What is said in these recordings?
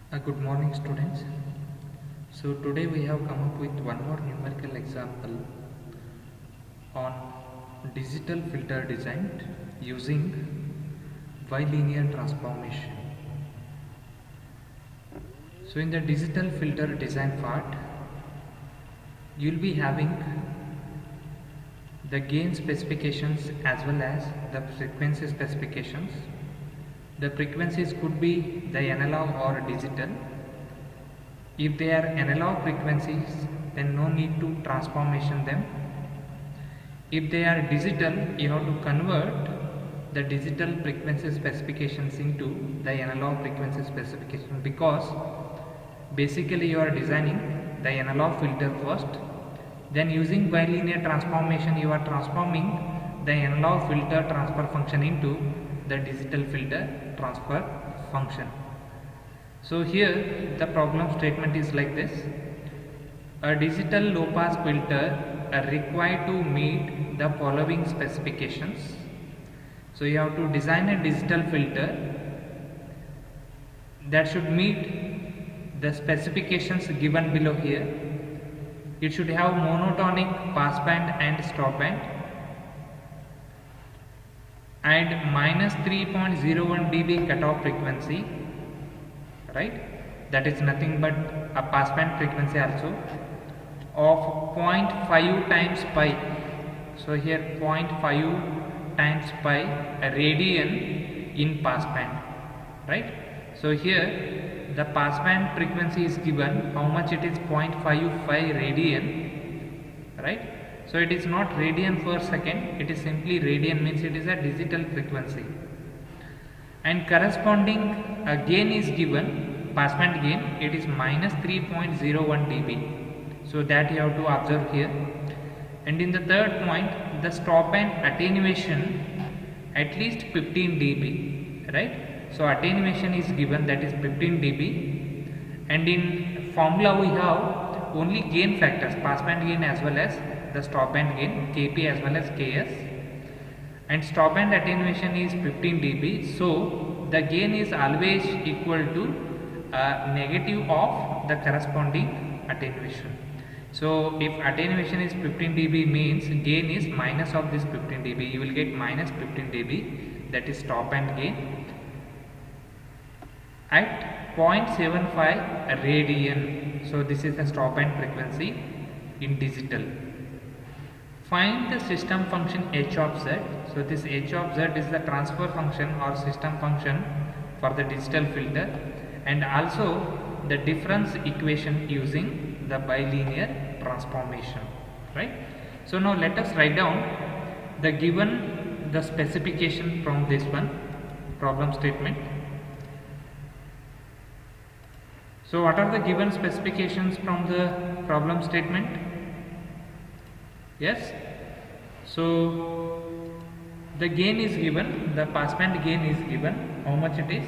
Good morning, students. So today we have come up with one more numerical example on digital filter design using bilinear transformation. So in the digital filter design part, you'll be having the gain specifications as well as the frequency specifications. The frequencies could be the analog or digital. If they are analog frequencies, then no need to transformation them. If they are digital, you have to convert the digital frequency specifications into the analog frequency specification, because basically you are designing the analog filter first, then using bilinear transformation you are transforming the analog filter transfer function into the digital filter transfer function. So here the problem statement is like this: a digital low pass filter are required to meet the following specifications. So you have to design a digital filter that should meet the specifications given below here. It should have monotonic passband and stop band and minus 3.01 dB cutoff frequency, right? That is nothing but a passband frequency also of 0.5 times pi. So here 0.5 times pi radian in passband, right? So here the passband frequency is given, how much it is, 0.55 radian, right? So it is not radian per second, it is simply radian, means it is a digital frequency. And corresponding gain is given, passband gain, it is minus 3.01 dB. So that you have to observe here. And in the third point, the stop band attenuation at least 15 dB, right? So attenuation is given, that is 15 dB. And in formula we have only gain factors, passband gain as well as the stop band gain, Kp as well as Ks, and stop band attenuation is 15 dB. So the gain is always equal to negative of the corresponding attenuation. So if attenuation is 15 dB means gain is minus of this 15 dB, you will get minus 15 dB, that is stop band gain at 0.75 radian. So this is the stop band frequency in digital. Find the system function h of z. So this h of z is the transfer function or system function for the digital filter, and also the difference equation using the bilinear transformation, right? So now let us write down the specification from this one problem statement. So what are the given specifications from the problem statement? Yes, so the gain is given, the passband gain is given, how much it is.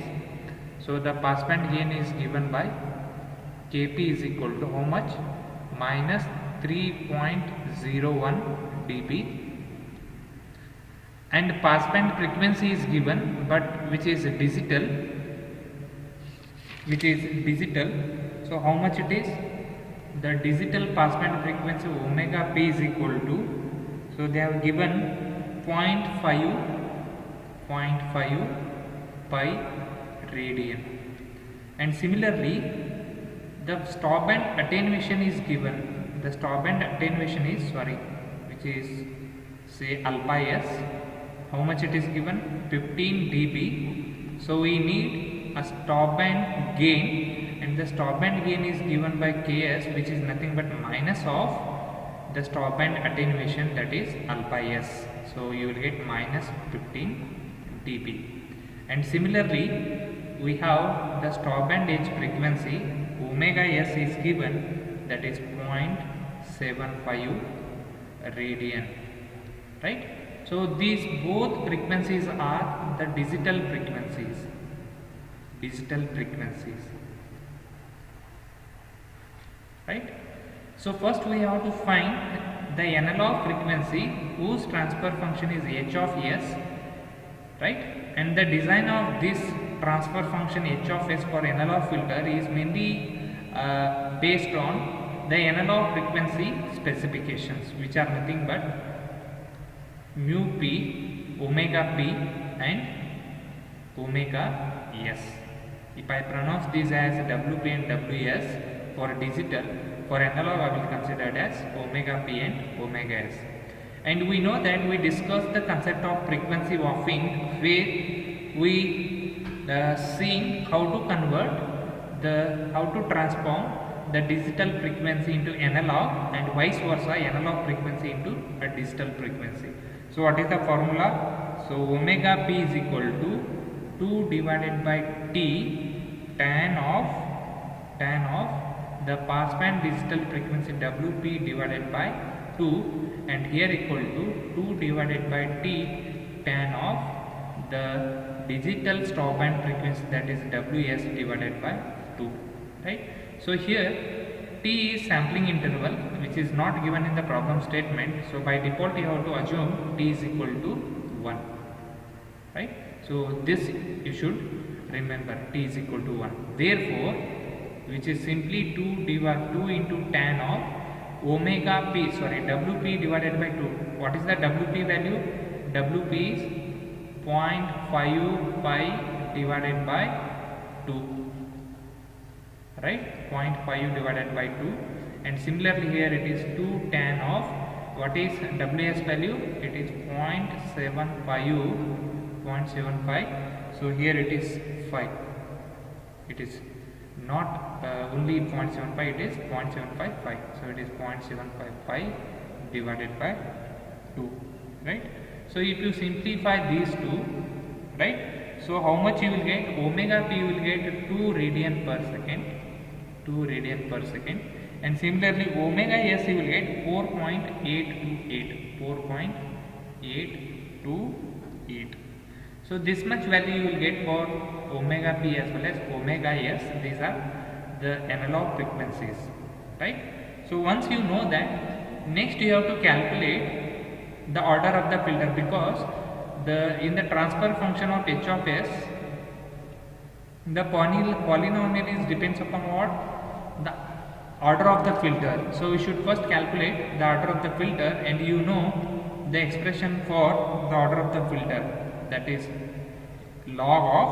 So the passband gain is given by Kp is equal to how much, minus 3.01 dB, and passband frequency is given, but which is digital, so how much it is, the digital passband frequency omega p is equal to, so they have given 0.5 pi radian. And similarly the stop band attenuation is given, the stop band attenuation is which is say alpha s, how much it is given, 15 dB. So we need a stop band gain, and the stop band gain is given by Ks, which is nothing but minus of the stop band attenuation, that is alpha s. So you will get minus 15 dB. And similarly we have the stop band edge frequency omega s is given, that is 0.75 radian, right? So these both frequencies are the digital frequencies, right? So first we have to find the analog frequency whose transfer function is h of s, right? And the design of this transfer function h of s for analog filter is mainly based on the analog frequency specifications, which are nothing but mu p, omega p and omega s. If I pronounce this as wp and ws for digital, for analog I will consider it as omega p and omega s. And we know that we discussed the concept of frequency warping, where we seeing how to convert how to transform the digital frequency into analog and vice versa, analog frequency into a digital frequency. So what is the formula? So omega p is equal to 2 divided by t tan of the passband digital frequency wp divided by 2, and here equal to 2 divided by t tan of the digital stop band frequency, that is ws divided by 2, right? So here t is sampling interval, which is not given in the problem statement, so by default you have to assume t is equal to 1, right? So this you should remember, t is equal to 1. Therefore, which is simply 2 into tan of omega p, wp divided by 2. What is the wp value? Wp is 0.5 pi divided by 2, right? 0.5 divided by 2. And similarly here it is 2 tan of, what is ws value? It is 0.75. So here it is 5. It is not only 0.75, it is 0.755. So it is 0.755 divided by 2, right? So if you simplify these two, right? So how much you will get? Omega p you will get 2 radian per second, and similarly omega s you will get 4.828. So this much value you will get for omega p as well as omega s. These are the analog frequencies, right? So once you know that, next you have to calculate the order of the filter, because in the transfer function of h of s, the polynomial is depends upon what? The order of the filter. So we should first calculate the order of the filter, and you know the expression for the order of the filter, that is log of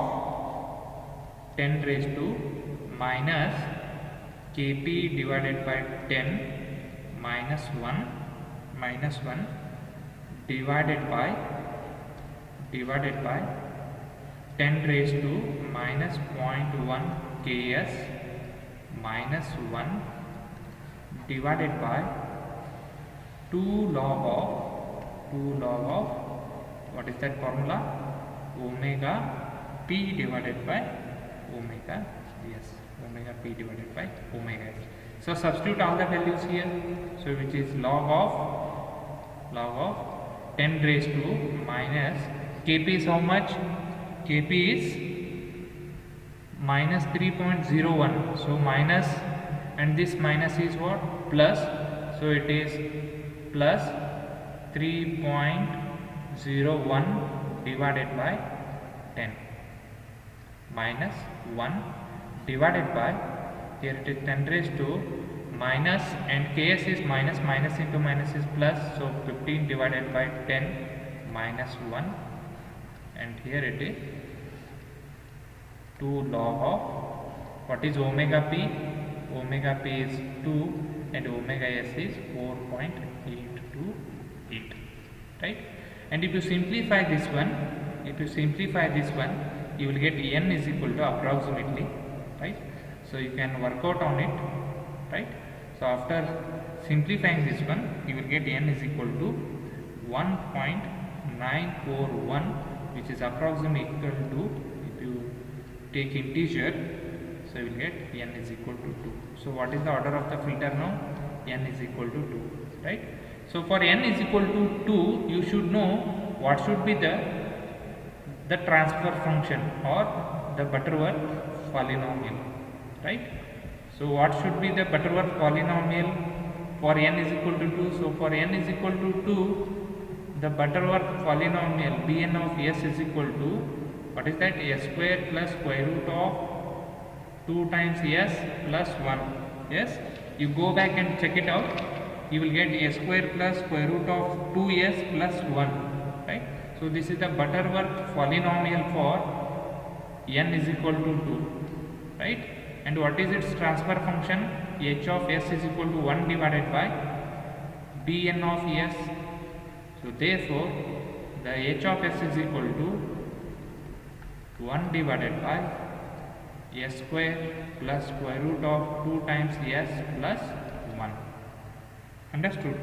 10 raised to minus kp divided by 10 minus 1 divided by 10 raised to minus 0.1 ks minus 1 divided by 2 log of what is that formula? Omega p divided by omega s. Omega p divided by omega s. So substitute all the values here. So which is log of 10 raised to minus kp is how much? Kp is minus 3.01. So minus, and this minus is what? Plus. So it is plus 3.01 divided by 10 minus 1 divided by, here it is 10 raised to minus, and ks is minus into minus is plus, so 15 divided by 10 minus 1, and here it is 2 log of, what is omega p? Omega p is 2 and omega s is 4.828, right? And if you simplify this one, you will get n is equal to approximately, right? So you can work out on it, right? So after simplifying this one, you will get n is equal to 1.941, which is approximately equal to, if you take integer, so you will get n is equal to 2. So what is the order of the filter now? N is equal to 2, right? So for n is equal to 2, you should know what should be the transfer function or the Butterworth polynomial, right? So what should be the Butterworth polynomial for n is equal to 2? So for n is equal to 2, the Butterworth polynomial Bn of s is equal to what is that? S square plus square root of 2 times s plus 1. Yes, you go back and check it out. You will get s square plus square root of 2s plus 1, right? So this is the Butterworth polynomial for n is equal to 2, right? And what is its transfer function? H of s is equal to 1 divided by Bn of s. So therefore the h of s is equal to 1 divided by s square plus square root of 2 times s plus 1. Understood?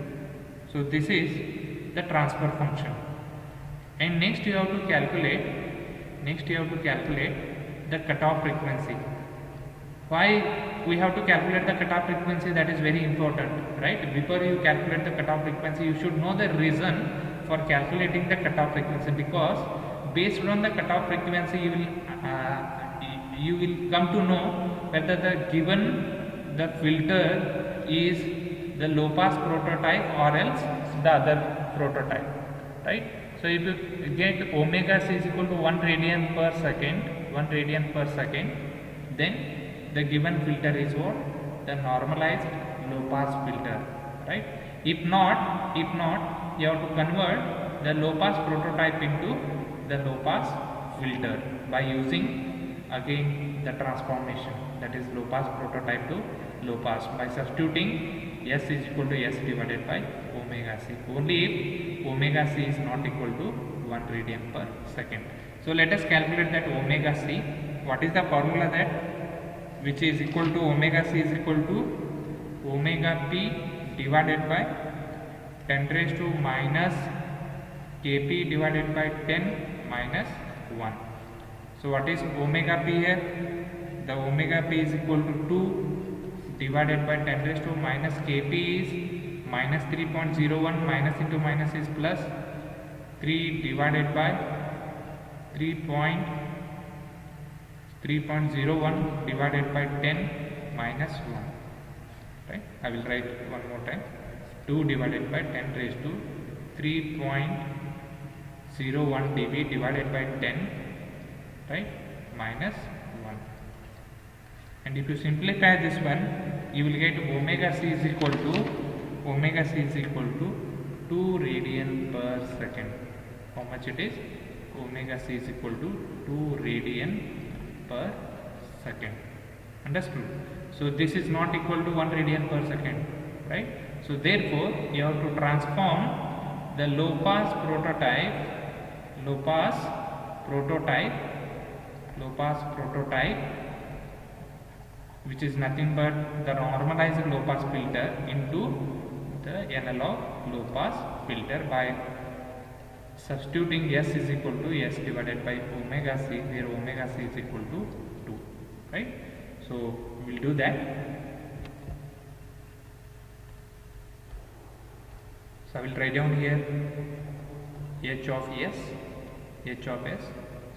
So this is the transfer function. And next you have to calculate the cutoff frequency. Why we have to calculate the cutoff frequency? That is very important, right? Before you calculate the cutoff frequency, you should know the reason for calculating the cutoff frequency, because based on the cutoff frequency you will come to know whether the filter is the low pass prototype or else the other prototype, right? So if you get omega c is equal to 1 radian per second, then the given filter is what? The normalized low pass filter, right? If not, you have to convert the low pass prototype into the low pass filter by using again the transformation, that is low pass prototype to low pass, by substituting s is equal to s divided by omega c, only if omega c is not equal to 1 radian per second. So let us calculate that omega c. What is the formula? That which is equal to omega c is equal to omega p divided by 10 raised to minus kp divided by 10 minus 1. So what is omega p here? The omega p is equal to 2 divided by 10 raised to minus kp is minus 3.01, minus into minus is plus 3 divided by 3.01 divided by 10 minus 1, right? I will write one more time. 2 divided by 10 raised to 3.01 dB divided by 10, right, minus 1. And if you simplify this one, you will get omega c is equal to 2 radian per second. How much it is? Omega c is equal to 2 radian per second. Understood? So this is not equal to 1 radian per second, right? So therefore you have to transform the low pass prototype which is nothing but the normalized low pass filter into the analog low pass filter by substituting s is equal to s divided by omega c, where omega c is equal to 2, right? So we will do that. So I will write down here h of s,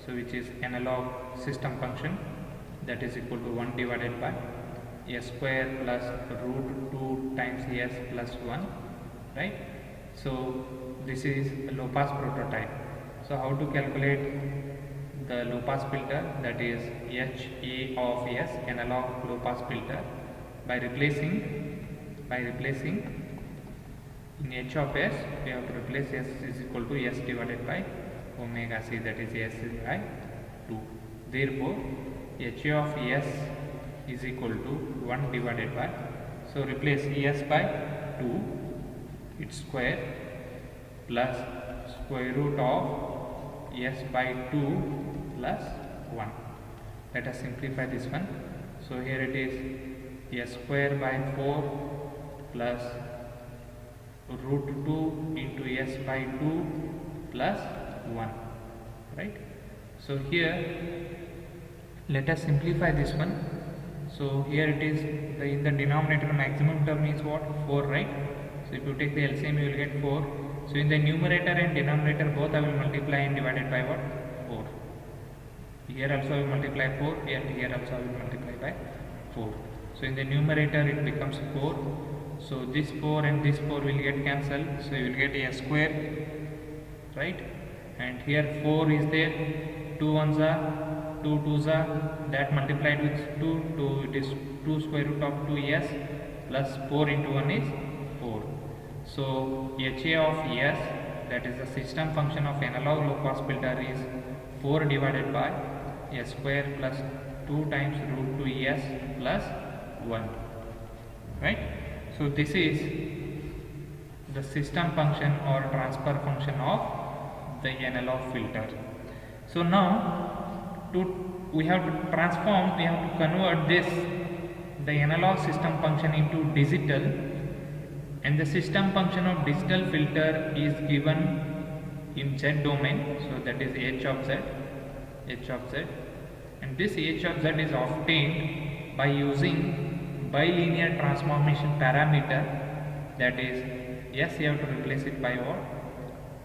so which is analog system function, that is equal to 1 divided by s square plus root 2 times s plus 1, right? So this is a low pass prototype. So how to calculate the low pass filter? That is h a of s, analog low pass filter, by replacing in h of s we have to replace s is equal to s divided by omega c, that is s by 2. Therefore h of s is equal to 1 divided by, so replace s by 2 its square plus square root of s by 2 plus 1. Let us simplify this one. So here it is s square by 4 plus root 2 into s by 2 plus 1, right? So here let us simplify this one. So here it is in the denominator maximum term is what? 4, right? So if you take the LCM you will get 4. So in the numerator and denominator both I will multiply and divided by what? 4. Here also I will multiply 4 and here also I will multiply by 4. So in the numerator it becomes 4. So this 4 and this 4 will get cancelled. So you will get a square, right? And here 4 is there. 2 ones are 2 2s are, that multiplied with 2, it is 2 square root of 2s plus 4 into 1 is 4. So HA of S, that is the system function of analog low pass filter, is 4 divided by S square plus 2 times root 2s plus 1, right? So this is the system function or transfer function of the analog filter. So now we have to convert this, the analog system function, into digital, and the system function of digital filter is given in Z domain, so that is h of z, and this h of z is obtained by using bilinear transformation parameter, that is S, you have to replace it by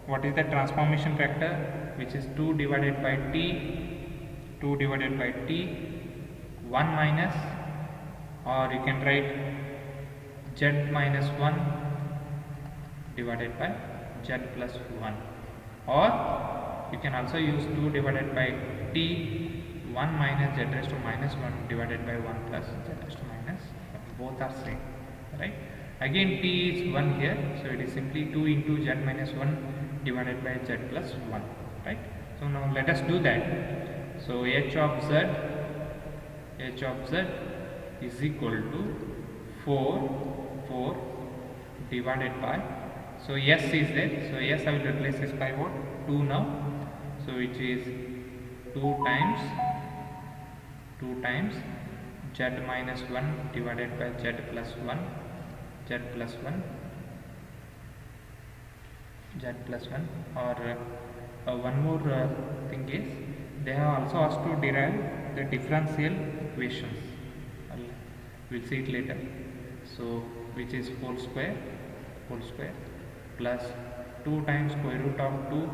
what is the transformation factor, which is 2 divided by t, 1 minus, or you can write z minus 1 divided by z plus 1, or you can also use 2 divided by t, 1 minus z raised to minus 1 divided by 1 plus z raised to minus 1. Both are same, right? Again t is 1 here, so it is simply 2 into z minus 1 divided by z plus 1, right? So now let us do that. So h of z is equal to 4 divided by, so s is there, so s I will replace this by what? 2 now, so which is 2 times z minus 1 divided by z plus 1, or one more thing is, they have also asked to derive the differential equations. We'll see it later. So which is whole square plus 2 times square root of 2,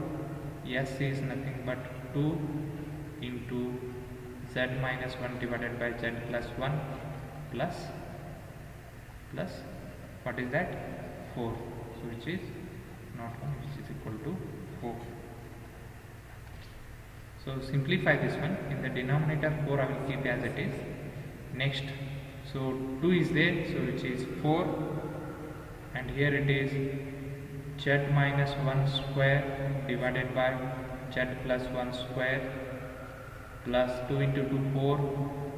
s is nothing but 2 into z minus 1 divided by z plus 1 plus what is that? 4, so which is not 1, which is equal to 4. So simplify this one. In the denominator 4 I will keep as it is. Next, so 2 is there, so which is 4, and here it is z minus 1 square divided by z plus 1 square plus 2 into 2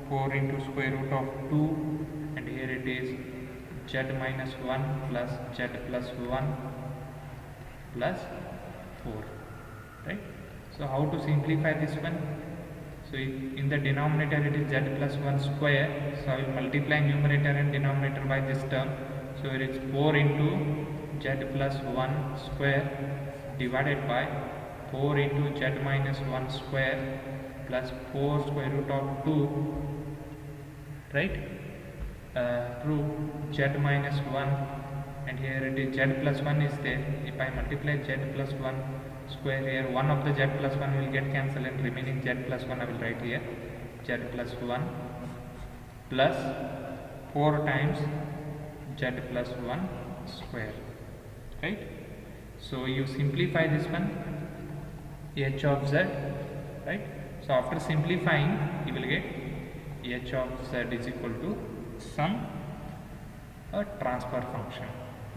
4 into square root of 2, and here it is z minus 1 plus z plus 1 plus 4, right? So how to simplify this one? So in the denominator it is z plus 1 square, so I will multiply numerator and denominator by this term, so it is 4 into z plus 1 square divided by 4 into z minus 1 square plus 4 square root of 2, right? Through z minus 1, and here it is z plus 1 is there. If I multiply z plus 1 square here, one of the z plus 1 will get cancelled, and remaining z plus 1 I will write here, z plus 1 plus 4 times z plus 1 square, right? So you simplify this one, h of z, right? So after simplifying you will get h of z is equal to some transfer function.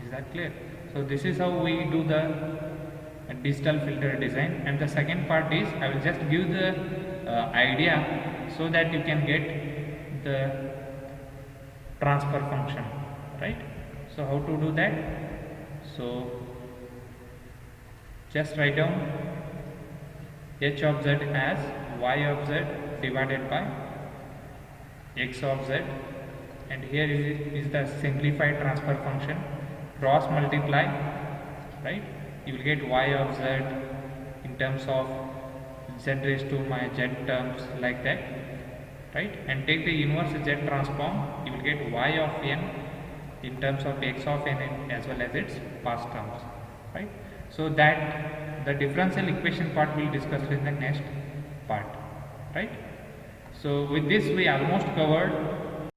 Is that clear? So this is how we do the digital filter design, and the second part is I will just give the idea so that you can get the transfer function, right? So how to do that? So just write down h of z as y of z divided by x of z, and here is the simplified transfer function, cross multiply, right? You will get y of z in terms of z raised to my z terms like that, right? And take the inverse z transform, you will get y of n in terms of x of n as well as its past terms, right? So that the differential equation part we will discuss in the next part, right? So with this we almost covered